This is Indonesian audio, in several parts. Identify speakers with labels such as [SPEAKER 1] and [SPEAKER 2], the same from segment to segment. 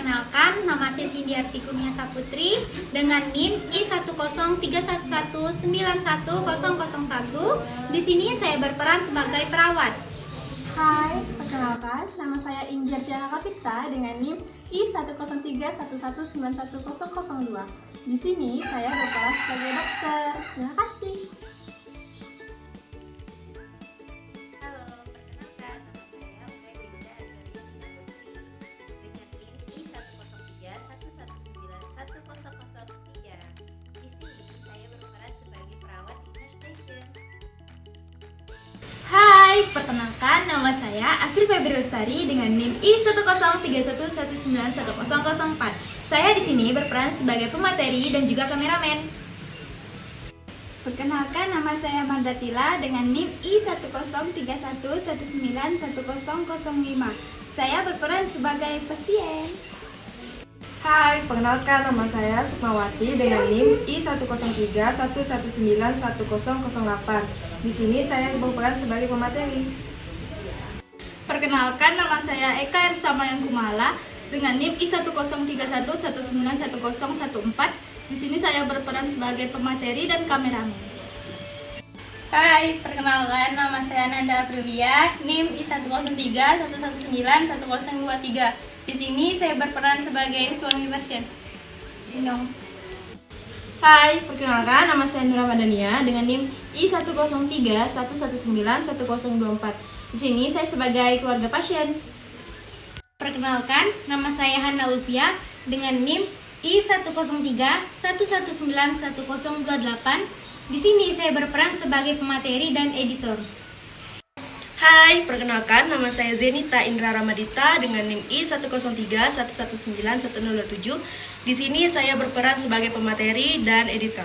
[SPEAKER 1] perkenalkan, nama saya Sindiarti Kurnia Saputri dengan NIM I10311910101. Di sini saya berperan sebagai perawat.
[SPEAKER 2] Hai, perkenalkan, nama saya Injar Tiana Kapita dengan NIM I10311911002. Di sini saya berperan sebagai dokter. Terima kasih.
[SPEAKER 3] Hai, perkenalkan nama saya Asri Febri Lestari dengan NIM I10311911004. Saya di sini berperan sebagai pemateri dan juga kameramen.
[SPEAKER 4] Perkenalkan, nama saya Mardatila dengan NIM I10311911005. Saya berperan sebagai pasien.
[SPEAKER 5] Hai, perkenalkan nama saya Sukmawati dengan NIM I10311911008. Di sini saya berperan sebagai pemateri.
[SPEAKER 3] Perkenalkan, nama saya Eka Ersamayan Kumala dengan NIM I10311911014. Di sini saya berperan sebagai pemateri dan kameramen.
[SPEAKER 6] Hai, perkenalkan nama saya Nanda Aprilia, NIM I10311911023. Di sini saya berperan sebagai suami pasien. Inyong.
[SPEAKER 3] Hai, perkenalkan nama saya Nura Madania dengan NIM I10311911024. Di sini saya sebagai keluarga pasien.
[SPEAKER 6] Perkenalkan, nama saya Hana Ulfia dengan NIM I10311911028. Di sini saya berperan sebagai pemateri dan editor.
[SPEAKER 7] Hai, perkenalkan nama saya Zenita Indra Ramadita dengan NIM I10311911027. Di sini saya berperan sebagai pemateri dan editor.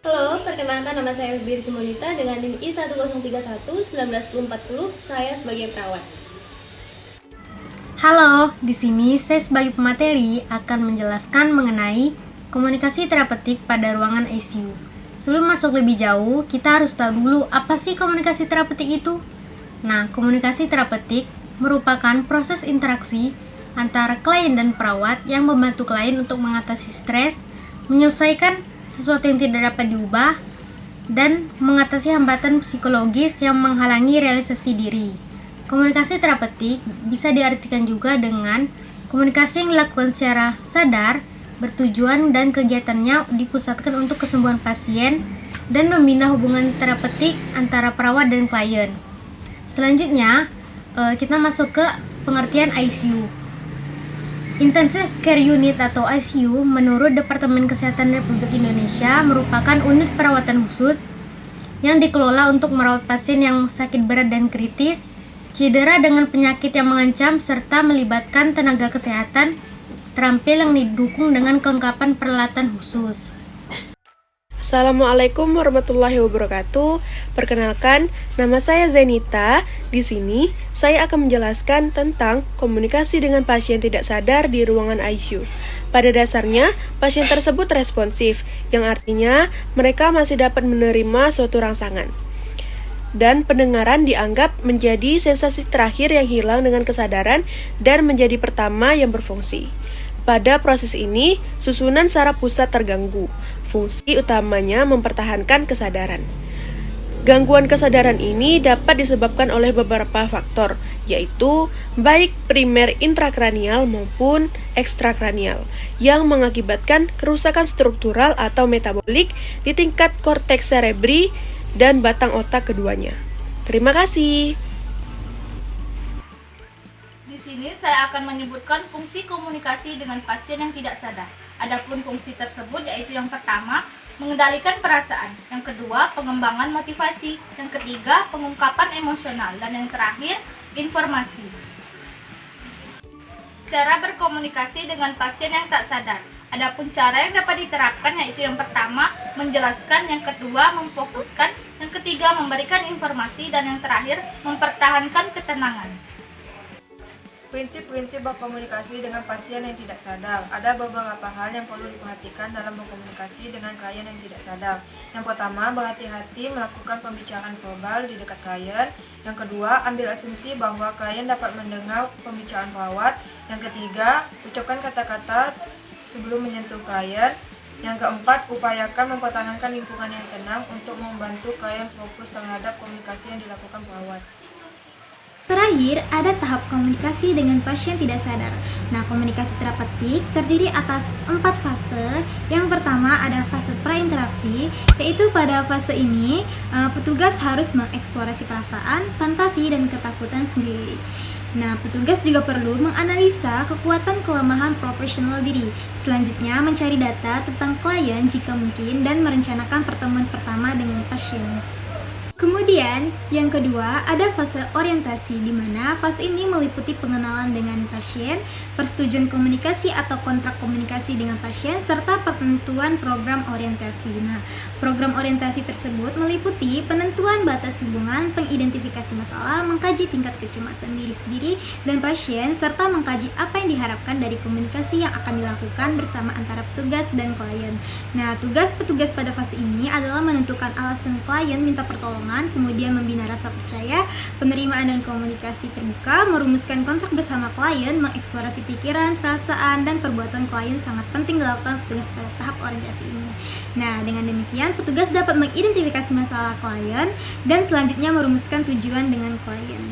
[SPEAKER 8] Halo, perkenalkan nama saya Bir Kumonita dengan NIM I103119440. Saya sebagai perawat.
[SPEAKER 6] Halo, di sini saya sebagai pemateri akan menjelaskan mengenai komunikasi terapeutik pada ruangan ICU. Sebelum masuk lebih jauh, kita harus tahu dulu apa sih komunikasi terapeutik itu. Nah, komunikasi terapeutik merupakan proses interaksi antara klien dan perawat yang membantu klien untuk mengatasi stres, menyelesaikan sesuatu yang tidak dapat diubah, dan mengatasi hambatan psikologis yang menghalangi realisasi diri. Komunikasi terapeutik bisa diartikan juga dengan komunikasi yang dilakukan secara sadar, bertujuan dan kegiatannya dipusatkan untuk kesembuhan pasien dan membina hubungan terapeutik antara perawat dan klien. Selanjutnya, kita masuk ke pengertian ICU. Intensive Care Unit atau ICU menurut Departemen Kesehatan Republik Indonesia merupakan unit perawatan khusus yang dikelola untuk merawat pasien yang sakit berat dan kritis, cedera dengan penyakit yang mengancam, serta melibatkan tenaga kesehatan terampil yang didukung dengan kelengkapan peralatan khusus.
[SPEAKER 7] Assalamualaikum warahmatullahi wabarakatuh. Perkenalkan, nama saya Zenita. Di sini saya akan menjelaskan tentang komunikasi dengan pasien tidak sadar di ruangan ICU. Pada dasarnya, pasien tersebut responsif, yang artinya mereka masih dapat menerima suatu rangsangan. Dan pendengaran dianggap menjadi sensasi terakhir yang hilang dengan kesadaran dan menjadi pertama yang berfungsi. Pada proses ini, susunan saraf pusat terganggu. Fungsi utamanya mempertahankan kesadaran. Gangguan kesadaran ini dapat disebabkan oleh beberapa faktor, yaitu baik primer intrakranial maupun ekstrakranial, yang mengakibatkan kerusakan struktural atau metabolik di tingkat korteks cerebri dan batang otak keduanya. Terima kasih.
[SPEAKER 3] Di sini saya akan menyebutkan fungsi komunikasi dengan pasien yang tidak sadar. Adapun fungsi tersebut yaitu yang pertama, mengendalikan perasaan, yang kedua, pengembangan motivasi, yang ketiga, pengungkapan emosional, dan yang terakhir, informasi. Cara berkomunikasi dengan pasien yang tak sadar. Adapun cara yang dapat diterapkan yaitu yang pertama, menjelaskan, yang kedua, memfokuskan, yang ketiga, memberikan informasi, dan yang terakhir, mempertahankan ketenangan.
[SPEAKER 5] Prinsip-prinsip berkomunikasi dengan pasien yang tidak sadar. Ada beberapa hal yang perlu diperhatikan dalam berkomunikasi dengan klien yang tidak sadar. Yang pertama, berhati-hati melakukan pembicaraan verbal di dekat klien. Yang kedua, ambil asumsi bahwa klien dapat mendengar pembicaraan perawat. Yang ketiga, ucapkan kata-kata sebelum menyentuh klien. Yang keempat, upayakan mempertahankan lingkungan yang tenang untuk membantu klien fokus terhadap komunikasi yang dilakukan perawat.
[SPEAKER 1] Terakhir, ada tahap komunikasi dengan pasien tidak sadar. Nah, komunikasi terapeutik terdiri atas 4 fase. Yang pertama ada fase prainteraksi, yaitu pada fase ini petugas harus mengeksplorasi perasaan, fantasi, dan ketakutan sendiri. Nah, petugas juga perlu menganalisa kekuatan kelemahan profesional diri. Selanjutnya, mencari data tentang klien jika mungkin dan merencanakan pertemuan pertama dengan pasien. Kemudian, yang kedua, ada fase orientasi, di mana fase ini meliputi pengenalan dengan pasien, persetujuan komunikasi atau kontrak komunikasi dengan pasien, serta penentuan program orientasi. Nah, program orientasi tersebut meliputi penentuan batas hubungan, pengidentifikasi masalah, mengkaji tingkat kecemasan diri sendiri dan pasien, serta mengkaji apa yang diharapkan dari komunikasi yang akan dilakukan bersama antara petugas dan klien. Nah, tugas petugas pada fase ini adalah menentukan alasan klien minta pertolongan, kemudian membina rasa percaya, penerimaan dan komunikasi terbuka, merumuskan kontrak bersama klien, mengeksplorasi pikiran, perasaan, dan perbuatan klien sangat penting dilakukan petugas pada tahap orientasi ini. Nah, dengan demikian petugas dapat mengidentifikasi masalah klien dan selanjutnya merumuskan tujuan dengan klien.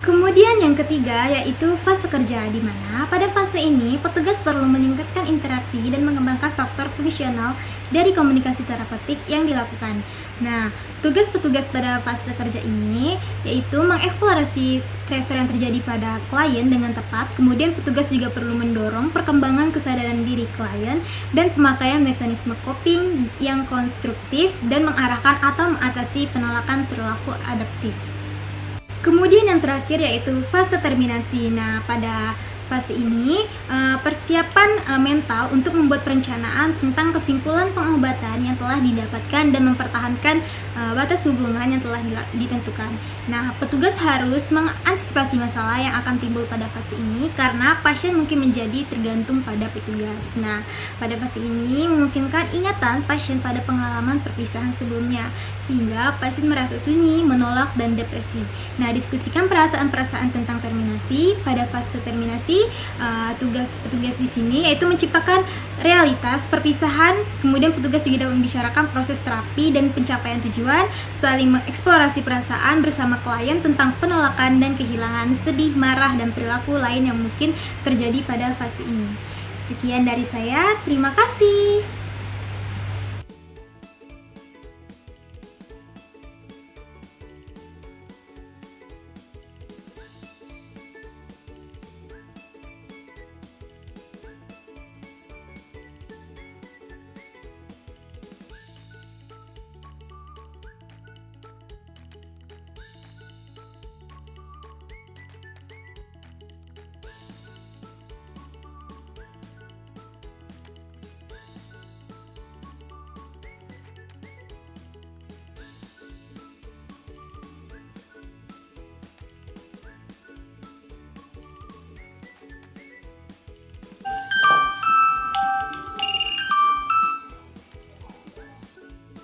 [SPEAKER 1] Kemudian yang ketiga yaitu fase kerja, di mana pada fase ini petugas perlu meningkatkan interaksi dan mengembangkan faktor fungsional dari komunikasi terapeutik yang dilakukan. Nah, tugas petugas pada fase kerja ini yaitu mengeksplorasi stresor yang terjadi pada klien dengan tepat. Kemudian petugas juga perlu mendorong perkembangan kesadaran diri klien dan pemakaian mekanisme coping yang konstruktif dan mengarahkan atau mengatasi penolakan perilaku adaptif. Kemudian yang terakhir yaitu fase terminasi. Nah, pada fase ini persiapan mental untuk membuat perencanaan tentang kesimpulan pengobatan yang telah didapatkan dan mempertahankan batas hubungan yang telah ditentukan. Nah, petugas harus mengantisipasi masalah yang akan timbul pada fase ini karena pasien mungkin menjadi tergantung pada petugas. Nah, pada fase ini memungkinkan ingatan pasien pada pengalaman perpisahan sebelumnya sehingga pasien merasa sunyi, menolak, dan depresi. Nah, diskusikan perasaan-perasaan tentang terminasi. Pada fase terminasi, tugas petugas di sini yaitu menciptakan realitas perpisahan. Kemudian petugas juga dapat membicarakan proses terapi dan pencapaian tujuan, saling mengeksplorasi perasaan bersama klien tentang penolakan dan kehilangan, sedih, marah, dan perilaku lain yang mungkin terjadi pada fase ini. Sekian dari saya, terima kasih.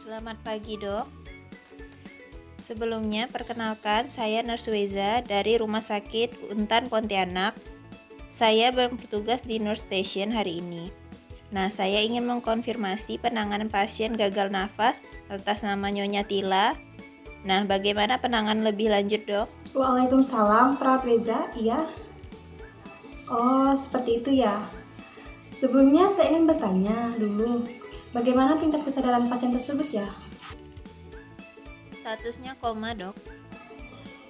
[SPEAKER 9] Selamat pagi, Dok. Sebelumnya, perkenalkan, saya Nurse Weza dari Rumah Sakit Untan Pontianak. Saya bertugas di Nurse Station hari ini. Nah, saya ingin mengkonfirmasi penanganan pasien gagal nafas atas nama Nyonya Tila. Nah, bagaimana penanganan lebih lanjut, Dok?
[SPEAKER 4] Waalaikumsalam, Perawat Weza, iya. Oh, seperti itu ya. Sebelumnya saya ingin bertanya dulu, bagaimana tingkat kesadaran pasien tersebut ya?
[SPEAKER 9] Statusnya koma, Dok.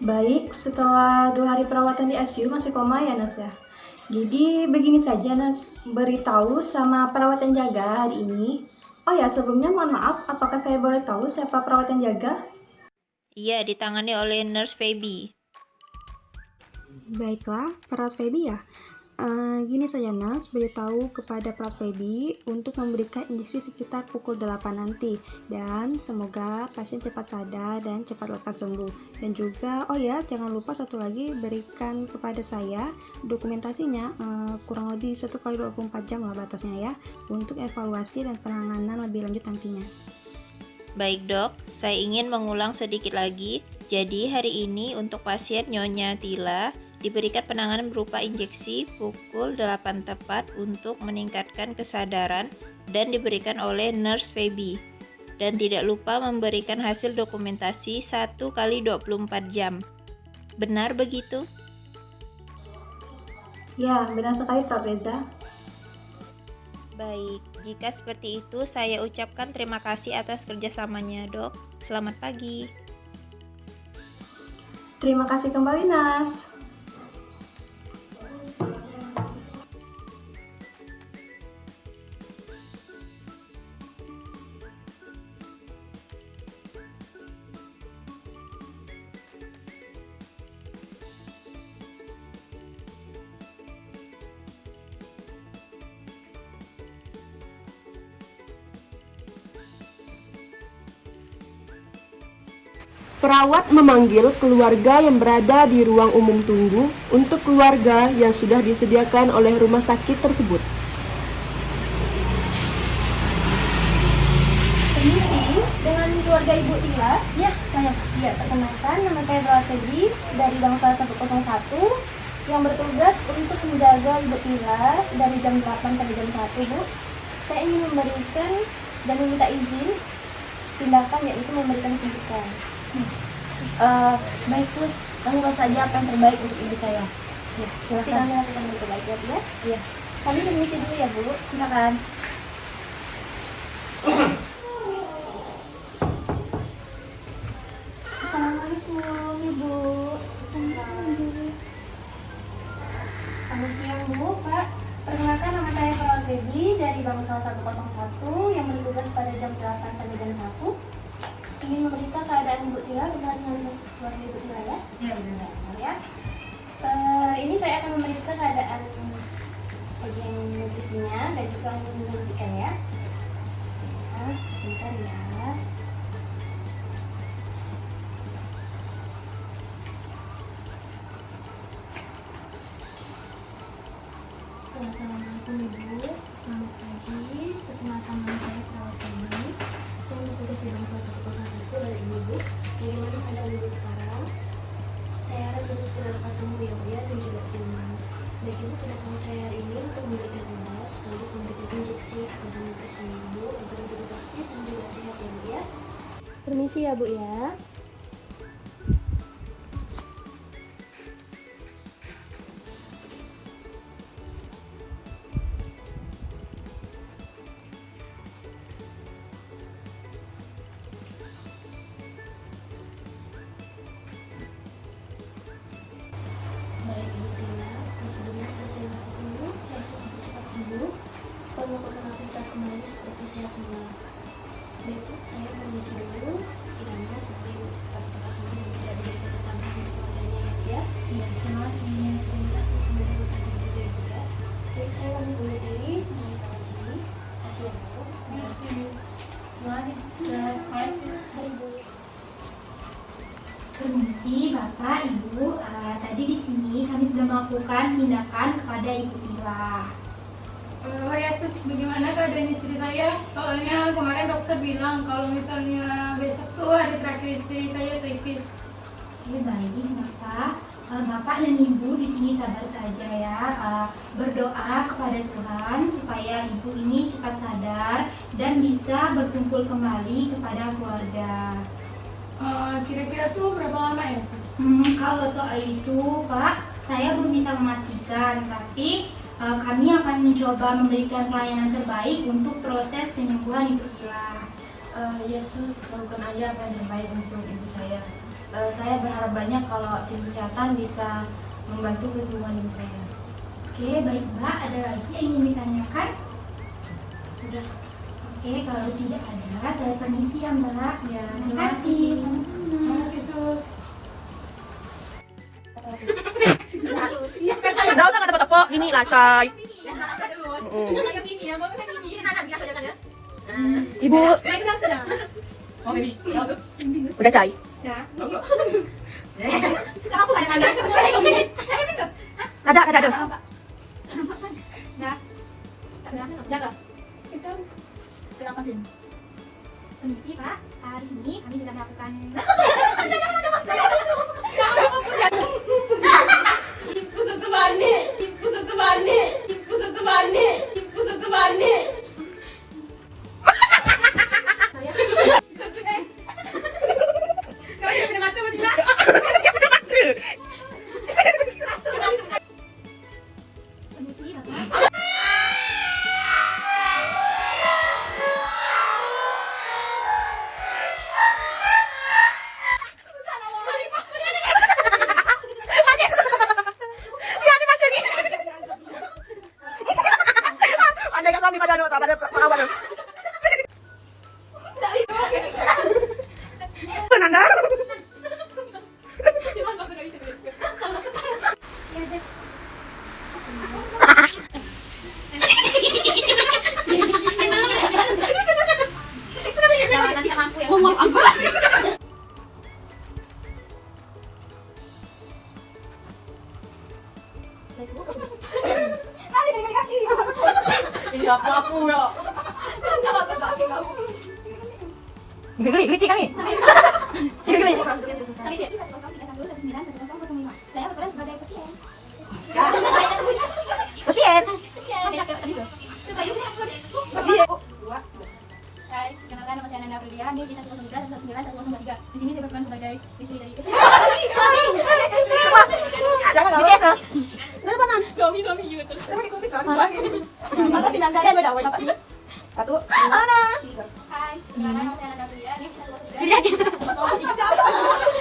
[SPEAKER 4] Baik, setelah 2 hari perawatan di ICU masih koma ya, Nas ya. Jadi begini saja, Nas, beritahu sama perawat yang jaga hari ini. Oh ya, sebelumnya mohon maaf, apakah saya boleh tahu siapa perawat yang jaga?
[SPEAKER 9] Iya, ditangani oleh Nurse Feby.
[SPEAKER 4] Baiklah, Perawat Feby ya. Gini saja Nas, beritahu kepada Pak Feby untuk memberikan injeksi sekitar pukul 8 nanti, dan semoga pasien cepat sadar dan cepat lekas sembuh. Dan juga, oh ya, jangan lupa satu lagi, berikan kepada saya dokumentasinya kurang lebih 1x24 jam lah batasnya ya, untuk evaluasi dan penanganan lebih lanjut nantinya.
[SPEAKER 9] Baik dok, saya ingin mengulang sedikit lagi. Jadi hari ini untuk pasien Nyonya Tila diberikan penanganan berupa injeksi pukul 8 tepat untuk meningkatkan kesadaran dan diberikan oleh nurse Feby. Dan tidak lupa memberikan hasil dokumentasi 1x24 jam. Benar begitu?
[SPEAKER 4] Ya, benar sekali Pak Reza.
[SPEAKER 9] Baik, jika seperti itu saya ucapkan terima kasih atas kerjasamanya dok. Selamat pagi.
[SPEAKER 4] Terima kasih kembali Nars.
[SPEAKER 7] Perawat memanggil keluarga yang berada di ruang umum tunggu untuk keluarga yang sudah disediakan oleh rumah sakit tersebut.
[SPEAKER 8] Permisi, dengan keluarga Ibu Tila. Ya, saya. Ya, perkenalkan, nama saya Perawat Feby dari Bangsal 101 yang bertugas untuk menjaga Ibu Tila dari jam 8 sampai jam 1, Bu. Saya ingin memberikan dan meminta izin tindakan, yaitu memberikan suntikan. Baik sus, lakukan saja apa yang terbaik untuk ibu saya. Ya, pasti kami lakukan yang terbaik ya, Bu ya. Iya. Kami permisi dulu ya, Bu. Silakan. Assalamualaikum Ibu. Selamat siang Bu, Pak. Perkenalkan, nama saya Perawat Feby dari Bangsal 101 yang bertugas pada jam 8 sampai jam 1. Ingin memeriksa keadaan Ibu Tila benar dengan keluarga Ibu Tila ya? Ya, benar ya. Ini saya akan memeriksa keadaan bagian nutrisinya dan juga menyuntikan ya. Nah, sebentar ya. Assalamualaikum Ibu, selamat pagi. Perkenalkan, nama saya Perawat Feby. Saya bertugas di Bangsal 101 hari ini Bu. Bagaimana keadaan Ibu sekarang? Saya harap Ibu segera lekas sembuh ya Bu ya, dan juga siuman. Baik Ibu, kedatangan saya hari ini untuk memberikan obat sekaligus memberikan injeksi kepada nutrisi Ibu agar Ibu tetap fit dan juga sehat ya Bu ya. Permisi ya Bu ya. Baik Ibu Tila, prosedurnya selesai lakukan dulu. Saya harap Ibu cepat sembuh, cepat melakukan aktivitas kembali seperti sehat semula. Baik Bu, saya permisi dulu. Kiranya semoga Ibu cepat lekas sembuh dan tidak diberikan tambahan untuk keluarganya ya Bu ya. Iya, terima kasih. Terima kasih, semoga lekas sembuh juga ya Bu ya. Baik, saya pamit undur diri. Mohon tangan sini. Kasih ya Bu. Terima kasih. Terima kasih. Mari Bu.
[SPEAKER 1] Permisi Bapak, Ibu. Tadi di sini kami sudah melakukan tindakan kepada Ibu Tila.
[SPEAKER 3] Oh ya sus, bagaimana keadaan istri saya? Soalnya kemarin dokter bilang kalau misalnya besok tuh hari terakhir istri saya kritis.
[SPEAKER 1] Oke, baik Bapak. Bapak dan Ibu di sini sabar saja ya. Berdoa kepada Tuhan supaya Ibu ini cepat sadar dan bisa berkumpul kembali kepada keluarga.
[SPEAKER 3] Kira-kira tuh berapa lama ya sus?
[SPEAKER 1] Kalau soal itu Pak, saya belum bisa memastikan, tapi kami akan mencoba memberikan pelayanan terbaik untuk proses penyembuhan Ibu Tila.
[SPEAKER 10] Yesus, lakukan aja apa yang terbaik untuk ibu saya. Saya berharap banyak kalau tim kesehatan bisa membantu kesembuhan ibu saya.
[SPEAKER 1] Oke, baik Mbak. Ada lagi yang ingin ditanyakan?
[SPEAKER 10] Udah.
[SPEAKER 1] Oke, kalau tidak ada, saya permisi ya Mbak.
[SPEAKER 10] Ya,
[SPEAKER 1] Terima kasih. Sama-sama.
[SPEAKER 3] Terima kasih sus.
[SPEAKER 7] Daw na nga dapat po. gini lah, coy. Ibu. Udah, coy. Ada.
[SPEAKER 1] Permisi Pak, di sini kami sudah melakukan permisi Bapak.
[SPEAKER 7] Andai ka suami pada ano, pada pangawan. Nanda.
[SPEAKER 1] Nanti mampu ya.
[SPEAKER 7] Iya, apa ya? Geli kan nih? Geli.
[SPEAKER 1] Saya berperan sebagai pasien.
[SPEAKER 7] Pasien.
[SPEAKER 8] Hai, kenalkan nama saya Nanda Aprilia, NIM 103 119 119 103. Di sini saya berperan sebagai istri dari
[SPEAKER 7] Jangan biasa.
[SPEAKER 8] suami gitu.
[SPEAKER 7] Mana si Nanda gue dapat apa ini? Satu. Ana.
[SPEAKER 8] Hai, kenalkan nama saya Nanda Aprilia, NIM 123 119 103.